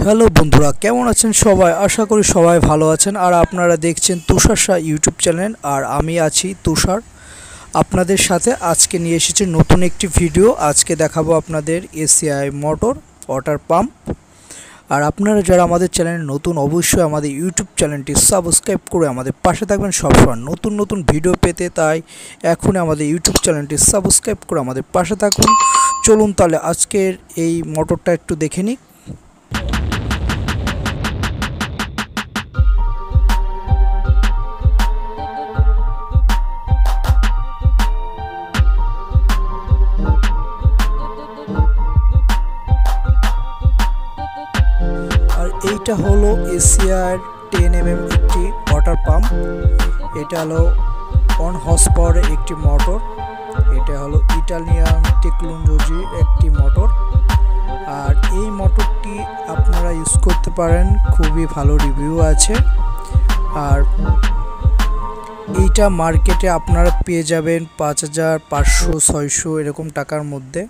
Hello বন্ধুরা, কেমন আছেন সবাই? আশা করি সবাই ভালো আছেন। আর আপনারা দেখছেন তুষার শাহ ইউটিউব চ্যানেল, আর আমি আছি তুষার আপনাদের সাথে। আজকে নিয়ে এসেছি নতুন একটি ভিডিও। আজকে দেখাবো আপনাদের এসিআই ওয়াটার পাম্প। আর আপনারা যারা আমাদের চ্যানেলে নতুন, অবশ্যই আমাদের ইউটিউব চ্যানেলটি সাবস্ক্রাইব করে আমাদের পাশে থাকবেন সবসময় নতুন নতুন ভিডিও পেতে। তাই এখনই আমাদের ইউটিউব চ্যানেলটি সাবস্ক্রাইব করে আমাদের পাশে থাকুন। চলুন তাহলে আজকের এই মোটরটা একটু দেখে নিই। এইটা হলো এসিআই 10mm একটি ওয়াটার পাম্প। এটা হলো 1 হর্স পাওয়ারের একটি মোটর। এটা হলো ইটালিয়ান টেকনোলজির একটি মোটর। আর এই মোটরটি আপনারা ইউজ করতে পারেন, খুবই ভালো রিভিউ আছে। আর এইটা মার্কেটে আপনারা পেয়ে যাবেন 5500-600 এরকম টাকার মধ্যে।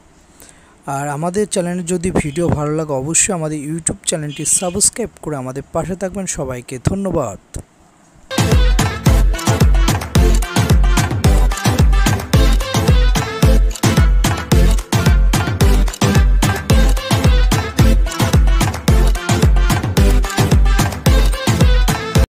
আর আমাদের চ্যানেলে যদি ভিডিও ভালো লাগে, অবশ্যই আমাদের ইউটিউব চ্যানেলটি সাবস্ক্রাইব করে আমাদের পাশে থাকবেন। সবাইকে ধন্যবাদ।